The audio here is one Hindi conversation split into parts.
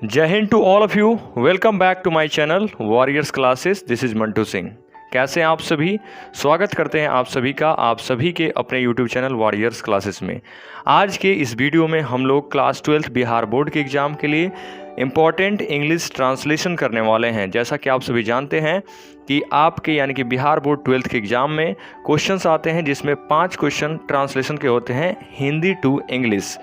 जय Hind to all of you. Welcome back to my channel warriors classes. This is Mantu Singh. कैसे हैं आप सभी? स्वागत करते हैं आप सभी का आप सभी के अपने यूट्यूब चैनल वॉरियर्स क्लासेस में। आज के इस वीडियो में हम लोग क्लास 12 बिहार बोर्ड के एग्ज़ाम के लिए इम्पॉर्टेंट इंग्लिश ट्रांसलेशन करने वाले हैं। जैसा कि आप सभी जानते हैं कि आपके यानी कि बिहार बोर्ड 12th के एग्ज़ाम में क्वेश्चंस आते हैं जिसमें 5 क्वेश्चन ट्रांसलेशन के होते हैं हिंदी टू इंग्लिश।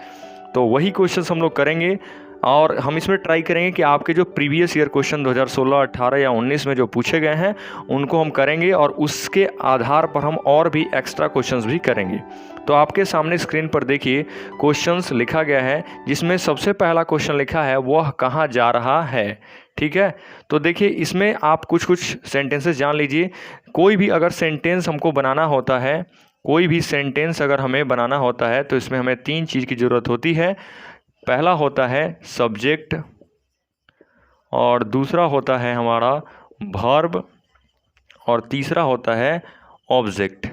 तो वही क्वेश्चंस हम लोग करेंगे और हम इसमें ट्राई करेंगे कि आपके जो प्रीवियस ईयर क्वेश्चन 2016, 18 या 19 में जो पूछे गए हैं उनको हम करेंगे और उसके आधार पर हम और भी एक्स्ट्रा क्वेश्चंस भी करेंगे। तो आपके सामने स्क्रीन पर देखिए क्वेश्चंस लिखा गया है, जिसमें सबसे पहला क्वेश्चन लिखा है वह कहाँ जा रहा है। ठीक है, तो देखिए इसमें आप कुछ सेंटेंसेस जान लीजिए। कोई भी अगर सेंटेंस हमको बनाना होता है, कोई भी सेंटेंस अगर हमें बनाना होता है तो इसमें हमें 3 चीज़ की ज़रूरत होती है। पहला होता है सब्जेक्ट, और दूसरा होता है हमारा वर्ब, और तीसरा होता है ऑब्जेक्ट।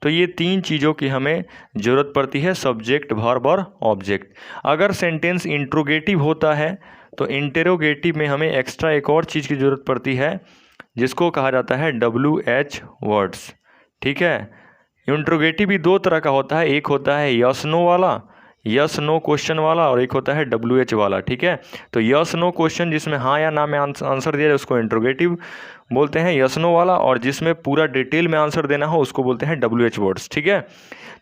तो ये 3 चीज़ों की हमें ज़रूरत पड़ती है, सब्जेक्ट, वर्ब और ऑब्जेक्ट। अगर सेंटेंस इंट्रोगेटिव होता है तो इंटेरोगेटिव में हमें एक्स्ट्रा एक और चीज़ की ज़रूरत पड़ती है जिसको कहा जाता है WH वर्ड्स। ठीक है, इंट्रोगेटिव भी 2 तरह का होता है, एक होता है यस नो वाला, यस नो क्वेश्चन वाला, और एक होता है WH वाला। ठीक है, तो यस नो क्वेश्चन जिसमें हाँ या ना में आंसर दिया जाए उसको इंट्रोगेटिव बोलते हैं, यस नो वाला, और जिसमें पूरा डिटेल में आंसर देना हो उसको बोलते हैं WH वर्ड्स। ठीक है,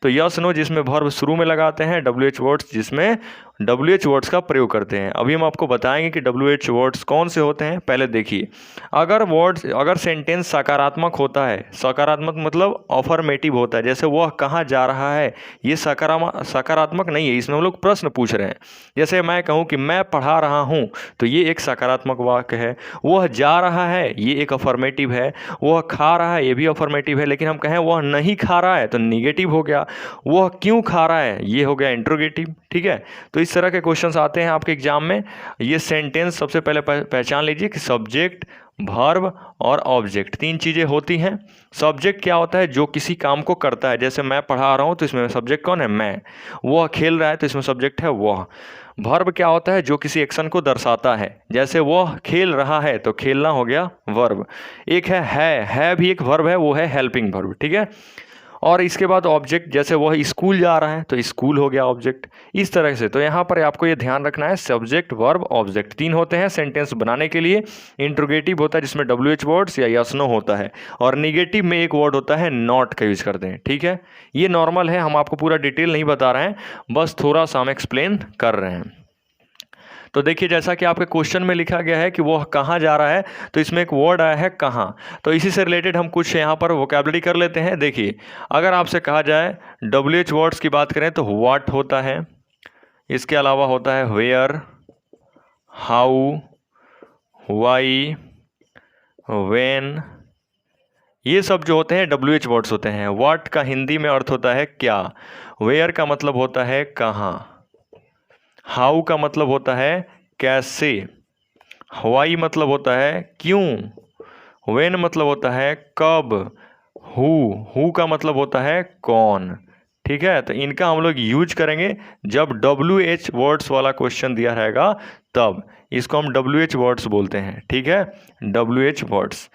तो यस नो जिसमें वर्ब शुरू में लगाते हैं, WH वर्ड्स जिसमें WH वर्ड्स का प्रयोग करते हैं। अभी हम आपको बताएंगे कि WH वर्ड्स कौन से होते हैं। पहले देखिए, अगर सेंटेंस सकारात्मक होता है, सकारात्मक मतलब अफर्मेटिव होता है, जैसे वह कहाँ जा रहा है, ये सकारात्मक नहीं है, इसमें हम लोग प्रश्न पूछ रहे हैं। जैसे मैं कहूँ कि मैं पढ़ा रहा हूँ, तो ये एक सकारात्मक वाक्य है। वह जा रहा है, ये एक अफर्मेटिव है। वह खा रहा है, ये भी अफर्मेटिव है। लेकिन हम कहें वह नहीं खा रहा है तो निगेटिव हो गया। वह क्यों खा रहा है, ये हो गया इंट्रोगेटिव। ठीक है, तो इस तरह के क्वेश्चंस आते हैं आपके एग्जाम में। ये सेंटेंस सबसे पहले पहचान लीजिए कि सब्जेक्ट, वर्ब और ऑब्जेक्ट 3 चीज़ें होती हैं। सब्जेक्ट क्या होता है? जो किसी काम को करता है। जैसे मैं पढ़ा रहा हूँ तो इसमें सब्जेक्ट कौन है? मैं। वह खेल रहा है तो इसमें सब्जेक्ट है वह। वर्ब क्या होता है? जो किसी एक्शन को दर्शाता है। जैसे वह खेल रहा है तो खेलना हो गया वर्ब। एक है भी एक वर्ब है, वो है हेल्पिंग वर्ब। ठीक है, और इसके बाद ऑब्जेक्ट, जैसे वह स्कूल जा रहा है तो स्कूल हो गया ऑब्जेक्ट। इस तरह से तो यहाँ पर आपको ये ध्यान रखना है, सब्जेक्ट, वर्ब, ऑब्जेक्ट 3 होते हैं सेंटेंस बनाने के लिए। इंट्रोगेटिव होता है जिसमें WH वर्ड्स या यस नो होता है, और निगेटिव में एक वर्ड होता है नॉट का यूज करते हैं। ठीक है, ये नॉर्मल है, हम आपको पूरा डिटेल नहीं बता रहे हैं, बस थोड़ा सा हम एक्सप्लेन कर रहे हैं। तो देखिए, जैसा कि आपके क्वेश्चन में लिखा गया है कि वो कहाँ जा रहा है, तो इसमें एक वर्ड आया है कहाँ। तो इसी से रिलेटेड हम कुछ यहाँ पर वोकैबुलरी कर लेते हैं। देखिए, अगर आपसे कहा जाए WH वर्ड्स की बात करें तो व्हाट होता है, इसके अलावा होता है वेयर, हाउ, वाई, व्हेन। ये सब जो होते हैं WH वर्ड्स होते हैं। व्हाट का हिंदी में अर्थ होता है क्या, वेयर का मतलब होता है कहाँ, हाउ का मतलब होता है कैसे, वाई मतलब होता है क्यों, व्हेन मतलब होता है कब, हु का मतलब होता है कौन। ठीक है, तो इनका हम लोग यूज करेंगे जब WH वर्ड्स वाला क्वेश्चन दिया रहेगा, तब इसको हम WH वर्ड्स बोलते हैं। ठीक है, WH वर्ड्स।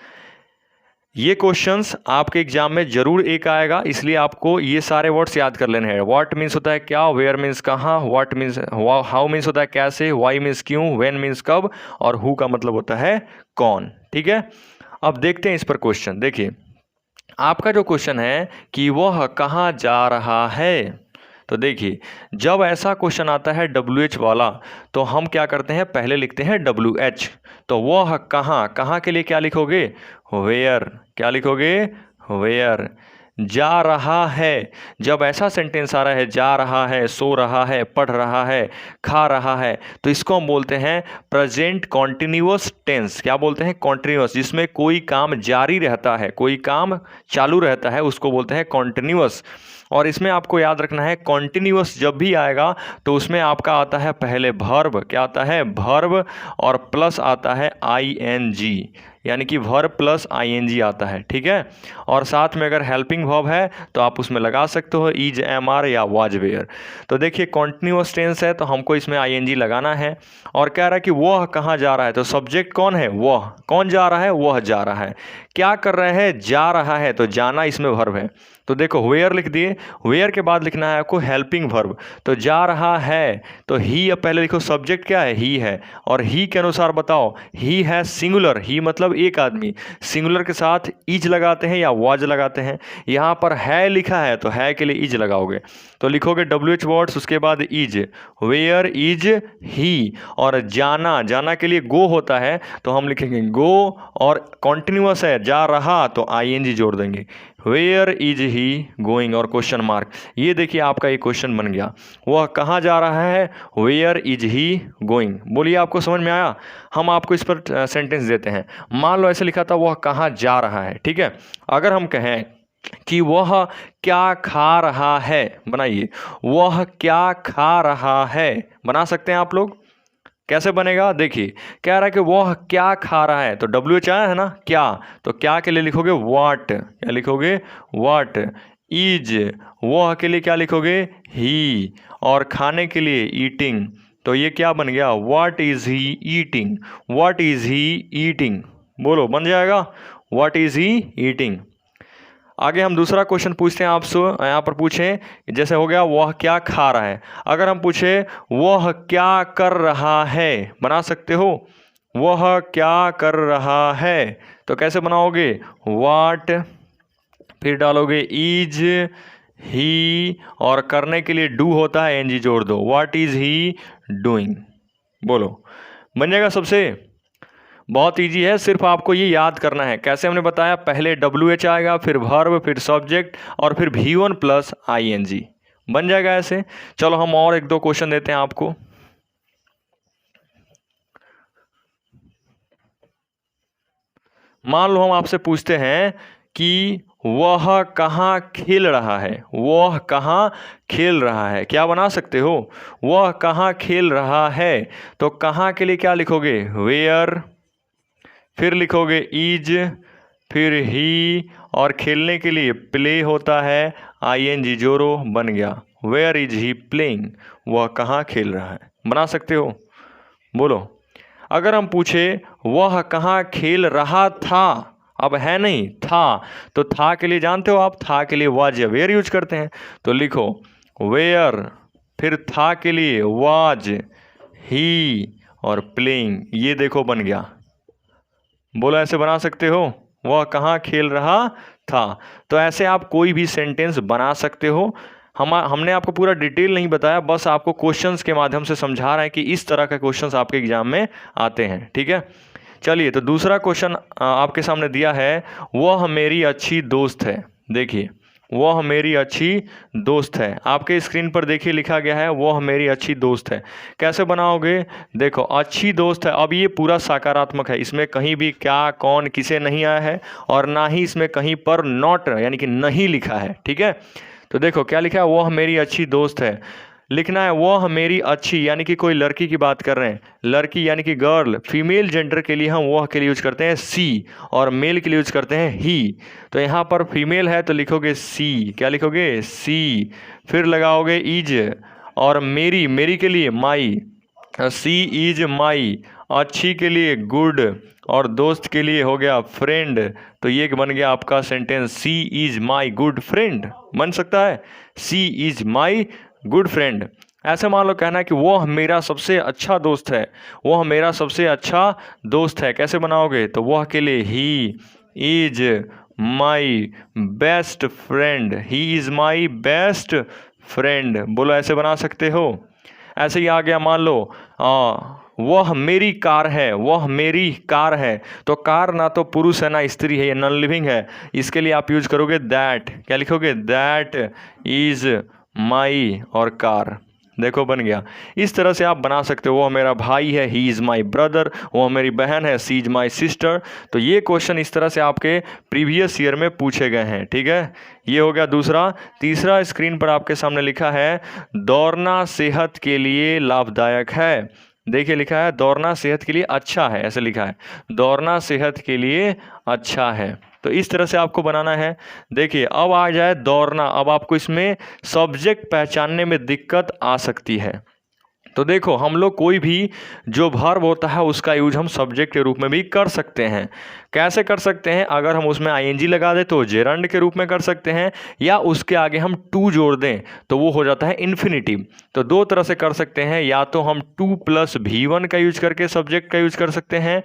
ये क्वेश्चंस आपके एग्जाम में जरूर एक आएगा, इसलिए आपको ये सारे वर्ड्स याद कर लेने हैं। व्हाट मीन्स होता है क्या, वेयर मीन्स कहाँ, व्हाट मीन्स हाउ मीन्स होता है कैसे, वाई मीन्स क्यों, व्हेन मीन्स कब, और हु का मतलब होता है कौन। ठीक है, अब देखते हैं इस पर क्वेश्चन। देखिए, आपका जो क्वेश्चन है कि वह कहाँ जा रहा है, तो देखिए जब ऐसा क्वेश्चन आता है WH वाला तो हम क्या करते हैं, पहले लिखते हैं WH। तो वह कहाँ के लिए क्या लिखोगे, वेयर। क्या लिखोगे, वेयर। जा रहा है, जब ऐसा सेंटेंस आ रहा है, जा रहा है, सो रहा है, पढ़ रहा है, खा रहा है, तो इसको हम बोलते हैं प्रेजेंट कॉन्टिन्यूअस टेंस। क्या बोलते हैं, कॉन्टिन्यूअस, जिसमें कोई काम जारी रहता है, कोई काम चालू रहता है, उसको बोलते हैं कॉन्टिन्यूअस। और इसमें आपको याद रखना है कॉन्टिन्यूअस जब भी आएगा तो उसमें आपका आता है पहले वर्ब, क्या आता है वर्ब, और प्लस आता है ing, यानी कि वर्ब प्लस ing आता है, ठीक है। और साथ में अगर हेल्पिंग वर्ब है तो आप उसमें लगा सकते हो इज, एम आर या वाज, वेयर। तो देखिए कॉन्टिन्यूअस टेंस है तो हमको इसमें ing लगाना है। और कह रहा है कि वह कहाँ जा रहा है, तो सब्जेक्ट कौन है, वह। कौन जा रहा है, वह जा रहा है। क्या कर रहे हैं, जा रहा है, तो जाना इसमें वर्ब है। तो देखो वेयर लिख दिए, वेयर के बाद लिखना है आपको हेल्पिंग वर्ब। तो जा रहा है तो ही, अब पहले लिखो सब्जेक्ट क्या है, ही है, और ही के अनुसार बताओ, ही है सिंगुलर, ही मतलब एक आदमी, सिंगुलर के साथ इज लगाते हैं या वाज लगाते हैं। यहाँ पर है लिखा है तो है के लिए इज लगाओगे, तो लिखोगे WH वर्ड्स, उसके बाद इज, वेयर इज ही। और जाना, जाना के लिए गो होता है तो हम लिखेंगे गो, और कॉन्टिन्यूअस है जा रहा तो ing जोड़ देंगे, वेयर इज ही गोइंग और क्वेश्चन मार्क। ये देखिए आपका ये क्वेश्चन बन गया, वह कहाँ जा रहा है, वेयर इज ही गोइंग। बोलिए आपको समझ में आया। हम आपको इस पर सेंटेंस देते हैं। मान लो ऐसे लिखा था वह कहाँ जा रहा है, ठीक है। अगर हम कहें कि वह क्या खा रहा है, बनाइए वह क्या खा रहा है, बना सकते हैं आप लोग। कैसे बनेगा, देखिए कह रहा है कि वह क्या खा रहा है, तो WH आया है ना, क्या, तो क्या के लिए लिखोगे व्हाट, क्या लिखोगे व्हाट। इज, वह के लिए क्या लिखोगे ही, और खाने के लिए ईटिंग, तो ये क्या बन गया, what is he eating, what is he eating. बोलो बन जाएगा, व्हाट इज ही ईटिंग। आगे हम दूसरा क्वेश्चन पूछते हैं आपसे, यहाँ पर पूछें, जैसे हो गया वह क्या खा रहा है। अगर हम पूछे वह क्या कर रहा है, बना सकते हो, वह क्या कर रहा है, तो कैसे बनाओगे, व्हाट, फिर डालोगे इज ही, और करने के लिए डू होता है एनजी जोड़ दो, व्हाट इज ही डूइंग। बोलो बन जाएगा सबसे। बहुत इजी है, सिर्फ आपको ये याद करना है। कैसे हमने बताया, पहले WH आएगा, फिर वर्ब, फिर सब्जेक्ट, और फिर V1 प्लस ing, बन जाएगा ऐसे। चलो हम और एक दो क्वेश्चन देते हैं आपको। मान लो हम आपसे पूछते हैं कि वह कहाँ खेल रहा है, वह कहाँ खेल रहा है, क्या बना सकते हो, वह कहाँ खेल रहा है, तो कहाँ के लिए क्या लिखोगे, वेयर, फिर लिखोगे इज, फिर ही, और खेलने के लिए प्ले होता है ing जोरो, बन गया वेयर इज ही प्लेइंग, वह कहाँ खेल रहा है, बना सकते हो। बोलो अगर हम पूछे वह कहाँ खेल रहा था, अब है नहीं था, तो था के लिए जानते हो आप, था के लिए वाज या वेयर यूज करते हैं, तो लिखो वेयर, फिर था के लिए वाज, ही, और प्लेइंग, ये देखो बन गया। बोलो ऐसे बना सकते हो, वह कहाँ खेल रहा था। तो ऐसे आप कोई भी सेंटेंस बना सकते हो। हमने आपको पूरा डिटेल नहीं बताया, बस आपको क्वेश्चंस के माध्यम से समझा रहे हैं कि इस तरह के क्वेश्चंस आपके एग्जाम में आते हैं, ठीक है। चलिए तो दूसरा क्वेश्चन आपके सामने दिया है, वह मेरी अच्छी दोस्त है। देखिए वह मेरी अच्छी दोस्त है, आपके स्क्रीन पर देखिए लिखा गया है वह मेरी अच्छी दोस्त है। कैसे बनाओगे, देखो अच्छी दोस्त है, अब ये पूरा सकारात्मक है, इसमें कहीं भी क्या, कौन, किसे नहीं आया है, और ना ही इसमें कहीं पर नॉट यानी कि नहीं लिखा है, ठीक है। तो देखो क्या लिखा है, वह मेरी अच्छी दोस्त है, लिखना है वह मेरी अच्छी, यानी कि कोई लड़की की बात कर रहे हैं, लड़की यानी कि गर्ल। फीमेल जेंडर के लिए हम वह के लिए यूज करते हैं सी, और मेल के लिए यूज करते हैं ही। तो यहाँ पर फीमेल है तो लिखोगे सी, क्या लिखोगे सी, फिर लगाओगे इज, और मेरी, मेरी के लिए माई, सी इज माई, अच्छी के लिए गुड, और दोस्त के लिए हो गया फ्रेंड। तो ये बन गया आपका sentence, she is my good friend, बन सकता है she is my good friend. ऐसे मान लो कहना है कि वह मेरा सबसे अच्छा दोस्त है, वह मेरा सबसे अच्छा दोस्त है। कैसे बनाओगे, तो वह के लिए he is my best friend, he is my best friend. बोलो ऐसे बना सकते हो। ऐसे ही आ गया, मान लो वह मेरी कार है, वह मेरी कार है, तो कार ना तो पुरुष है ना स्त्री है, ये नॉन लिविंग है, इसके लिए आप यूज करोगे दैट, क्या लिखोगे दैट इज माई, और कार, देखो बन गया। इस तरह से आप बना सकते हो। वो मेरा भाई है, ही इज़ माई ब्रदर। वो मेरी बहन है, सी इज़ माई सिस्टर। तो ये क्वेश्चन इस तरह से आपके प्रीवियस ईयर में पूछे गए हैं। ठीक है, ये हो गया दूसरा। तीसरा स्क्रीन पर आपके सामने लिखा है दौड़ना सेहत के लिए लाभदायक है। देखिए लिखा है दौड़ना सेहत के लिए अच्छा है, ऐसे लिखा है, दौड़ना सेहत के लिए अच्छा है। तो इस तरह से आपको बनाना है। देखिए अब आ जाए दौड़ना। अब आपको इसमें सब्जेक्ट पहचानने में दिक्कत आ सकती है। तो देखो हम लोग कोई भी जो वर्ब होता है उसका यूज हम सब्जेक्ट के रूप में भी कर सकते हैं। कैसे कर सकते हैं? अगर हम उसमें आईएनजी लगा दें तो जेरंड के रूप में कर सकते हैं, या उसके आगे हम टू जोड़ दें तो वो हो जाता है इन्फिनिटिव। तो दो तरह से कर सकते हैं, या तो हम टू प्लस V1 का यूज करके सब्जेक्ट का यूज कर सकते हैं,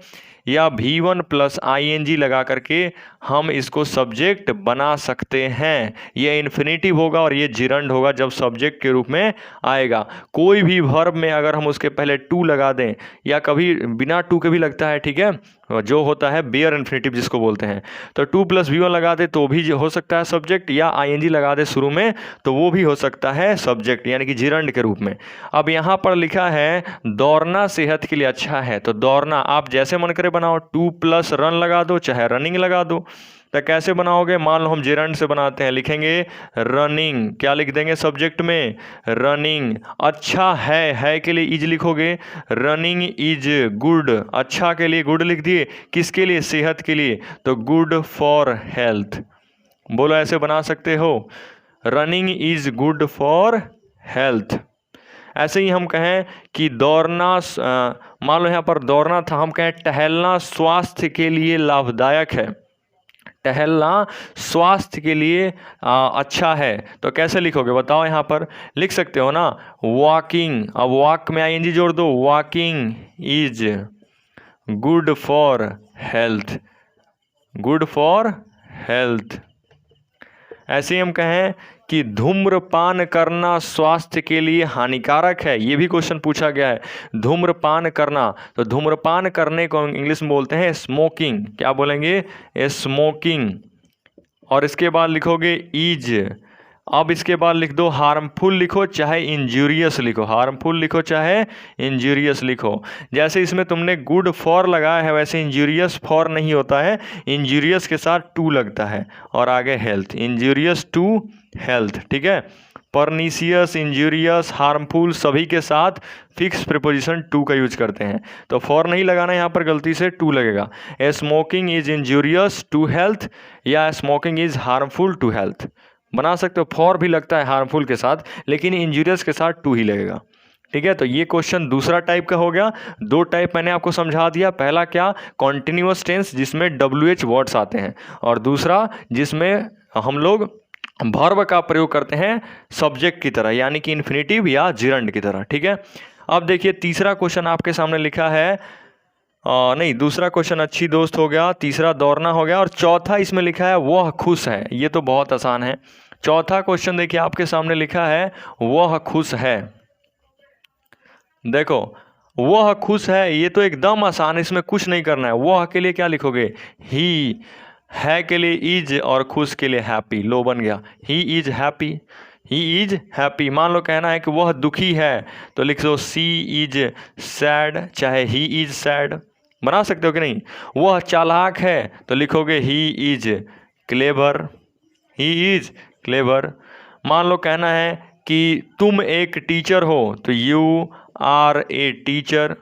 या V1 प्लस आईएनजी लगा करके हम इसको सब्जेक्ट बना सकते हैं। ये इन्फिनिटिव होगा और ये जिरंड होगा जब सब्जेक्ट के रूप में आएगा। कोई भी वर्ब में अगर हम उसके पहले टू लगा दें, या कभी बिना टू के भी लगता है, ठीक है, जो होता है बेयर इन्फिनिटिव जिसको बोलते हैं, तो टू प्लस V1 लगा दे तो भी हो सकता है सब्जेक्ट, या आईएनजी लगा दे शुरू में तो वो भी हो सकता है सब्जेक्ट, यानी कि जिरंड के रूप में। अब यहाँ पर लिखा है दौड़ना सेहत के लिए अच्छा है, तो दौड़ना आप जैसे मन करे बनाओ, टू प्लस रन लगा दो चाहे रनिंग लगा दो। तो कैसे बनाओगे? मान लो हम जेरंड से बनाते हैं, लिखेंगे रनिंग, क्या लिख देंगे सब्जेक्ट में? रनिंग। अच्छा है के लिए इज लिखोगे, रनिंग इज गुड, अच्छा के लिए गुड लिख दिए, किसके लिए? सेहत के लिए, तो गुड फॉर हेल्थ। बोलो ऐसे बना सकते हो, running is good for health. ऐसे ही हम कहें कि दौड़ना, मान लो यहाँ पर दौड़ना था, हम कहें टहलना स्वास्थ्य के लिए लाभदायक है, टहलना स्वास्थ्य के लिए अच्छा है। तो कैसे लिखोगे बताओ? यहाँ पर लिख सकते हो ना, वॉकिंग। अब वॉक में आईएनजी जोड़ दो, walking is good for health, good for health. ऐसे ही हम कहें कि धूम्रपान करना स्वास्थ्य के लिए हानिकारक है, ये भी क्वेश्चन पूछा गया है। धूम्रपान करना, तो धूम्रपान करने को इंग्लिश में बोलते हैं स्मोकिंग। क्या बोलेंगे? स्मोकिंग। और इसके बाद लिखोगे इज। अब इसके बाद लिख दो हार्मफुल लिखो चाहे इंजूरियस लिखो, हार्मफुल लिखो चाहे इंजूरियस लिखो। जैसे इसमें तुमने गुड फॉर लगाया है वैसे इंजूरियस फॉर नहीं होता है, इंजूरियस के साथ टू लगता है और आगे हेल्थ, इंजूरियस टू हेल्थ। ठीक है, परनीसियस, इंजूरियस, हार्मफुल सभी के साथ फिक्स प्रीपोजिशन टू का यूज करते हैं। तो फॉर नहीं लगाना, यहाँ पर गलती से टू लगेगा। A smoking is injurious to health, या smoking is harmful to health बना सकते हो। फॉर भी लगता है हार्मफुल के साथ, लेकिन इंजूरियस के साथ टू ही लगेगा। ठीक है, तो ये क्वेश्चन दूसरा टाइप का हो गया। दो टाइप मैंने आपको समझा दिया। पहला क्या? कॉन्टिन्यूअस टेंस जिसमें WH वर्ड्स आते हैं, और दूसरा जिसमें हम लोग वर्ब का प्रयोग करते हैं सब्जेक्ट की तरह, यानी कि इन्फिनिटिव या जिरंड की तरह। ठीक है, अब देखिए तीसरा क्वेश्चन आपके सामने लिखा है, नहीं दूसरा क्वेश्चन अच्छी दोस्त हो गया, तीसरा दौड़ना हो गया, और चौथा इसमें लिखा है वह खुश है। ये तो बहुत आसान है। चौथा क्वेश्चन देखिए आपके सामने लिखा है वह खुश है। देखो वह खुश है, ये तो एकदम आसान है, इसमें कुछ नहीं करना है। वह के लिए क्या लिखोगे? ही, है के लिए इज, और खुश के लिए हैप्पी। लो बन गया, he is happy, he is happy. मान लो कहना है कि वह दुखी है तो लिख दो सी इज सैड चाहे ही इज सैड। बना सकते हो कि नहीं? वह चालाक है तो लिखोगे he is clever, he is clever. मान लो कहना है कि तुम एक टीचर हो तो यू आर ए टीचर।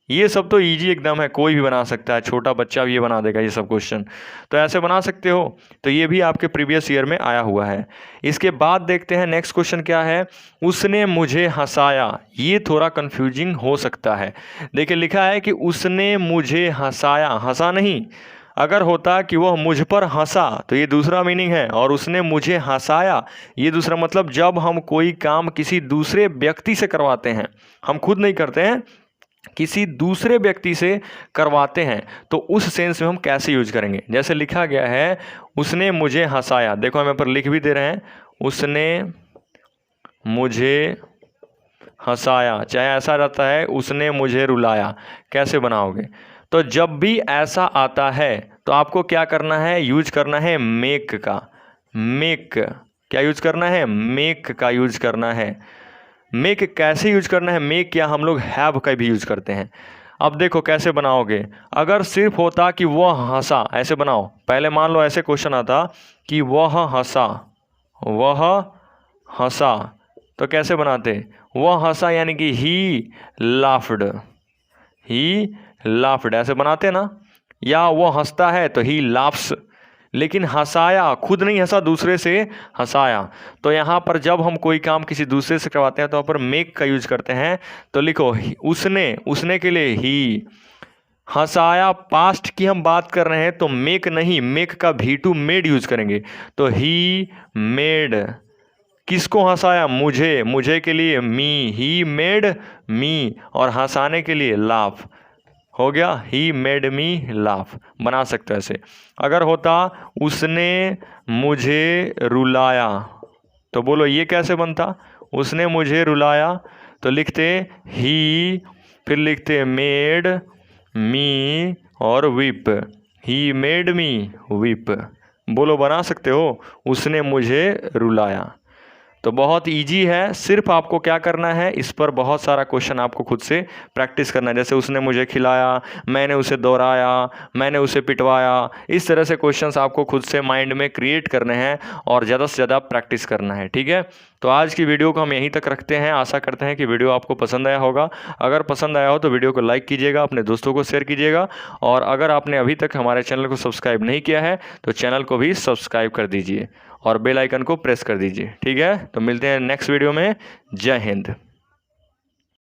ये सब तो इजी एकदम है, कोई भी बना सकता है, छोटा बच्चा भी ये बना देगा ये सब क्वेश्चन। तो ऐसे बना सकते हो। तो ये भी आपके प्रीवियस ईयर में आया हुआ है। इसके बाद देखते हैं नेक्स्ट क्वेश्चन क्या है। उसने मुझे हंसाया, ये थोड़ा कंफ्यूजिंग हो सकता है। देखिए लिखा है कि उसने मुझे हंसाया, हंसा नहीं। अगर होता कि वह मुझ पर हंसा तो ये दूसरा मीनिंग है, और उसने मुझे हंसाया ये दूसरा। मतलब जब हम कोई काम किसी दूसरे व्यक्ति से करवाते हैं, हम खुद नहीं करते हैं, किसी दूसरे व्यक्ति से करवाते हैं, तो उस सेंस में हम कैसे यूज करेंगे। जैसे लिखा गया है उसने मुझे हंसाया, देखो हम यहाँ पर लिख भी दे रहे हैं, उसने मुझे हंसाया। चाहे ऐसा रहता है उसने मुझे रुलाया। कैसे बनाओगे? तो जब भी ऐसा आता है तो आपको क्या करना है? यूज करना है मेक का। मेक क्या यूज करना है? मेक का यूज करना है। मेक कैसे यूज करना है, मेक या हम लोग हैव का भी यूज करते हैं। अब देखो कैसे बनाओगे, अगर सिर्फ होता कि वह हंसा, ऐसे बनाओ। पहले मान लो ऐसे क्वेश्चन आता कि वह हंसा, वह हंसा, तो कैसे बनाते, वह हंसा यानी कि ही लाफ्ड, ही लाफ्ड ऐसे बनाते ना। या वो हंसता है तो ही लाफ्स, लेकिन हंसाया, खुद नहीं हंसा, दूसरे से हंसाया। तो यहाँ पर जब हम कोई काम किसी दूसरे से करवाते हैं तो यहाँ पर मेक का यूज करते हैं। तो लिखो उसने, उसने के लिए ही, हंसाया पास्ट की हम बात कर रहे हैं तो मेक नहीं, मेक का V2 मेड यूज करेंगे। तो ही मेड, किसको हंसाया, मुझे, मुझे के लिए मी, ही मेड मी, और हंसाने के लिए लाफ, हो गया ही मेड मी लाफ। बना सकते हो ऐसे। अगर होता उसने मुझे रुलाया, तो बोलो ये कैसे बनता, उसने मुझे रुलाया, तो लिखते ही, फिर लिखते मेड मी और whip, he made me whip. बोलो बना सकते हो, उसने मुझे रुलाया। तो बहुत इजी है, सिर्फ आपको क्या करना है, इस पर बहुत सारा क्वेश्चन आपको खुद से प्रैक्टिस करना है। जैसे उसने मुझे खिलाया, मैंने उसे दौड़ाया, मैंने उसे पिटवाया, इस तरह से क्वेश्चंस आपको खुद से माइंड में क्रिएट करने हैं और ज़्यादा से ज़्यादा प्रैक्टिस करना है, ठीक है। तो आज की वीडियो को हम यहीं तक रखते हैं। आशा करते हैं कि वीडियो आपको पसंद आया होगा। अगर पसंद आया हो तो वीडियो को लाइक कीजिएगा, अपने दोस्तों को शेयर कीजिएगा, और अगर आपने अभी तक हमारे चैनल को सब्सक्राइब नहीं किया है तो चैनल को भी सब्सक्राइब कर दीजिए और बेल आइकन को प्रेस कर दीजिए, ठीक है। तो मिलते हैं नेक्स्ट वीडियो में। जय हिंद।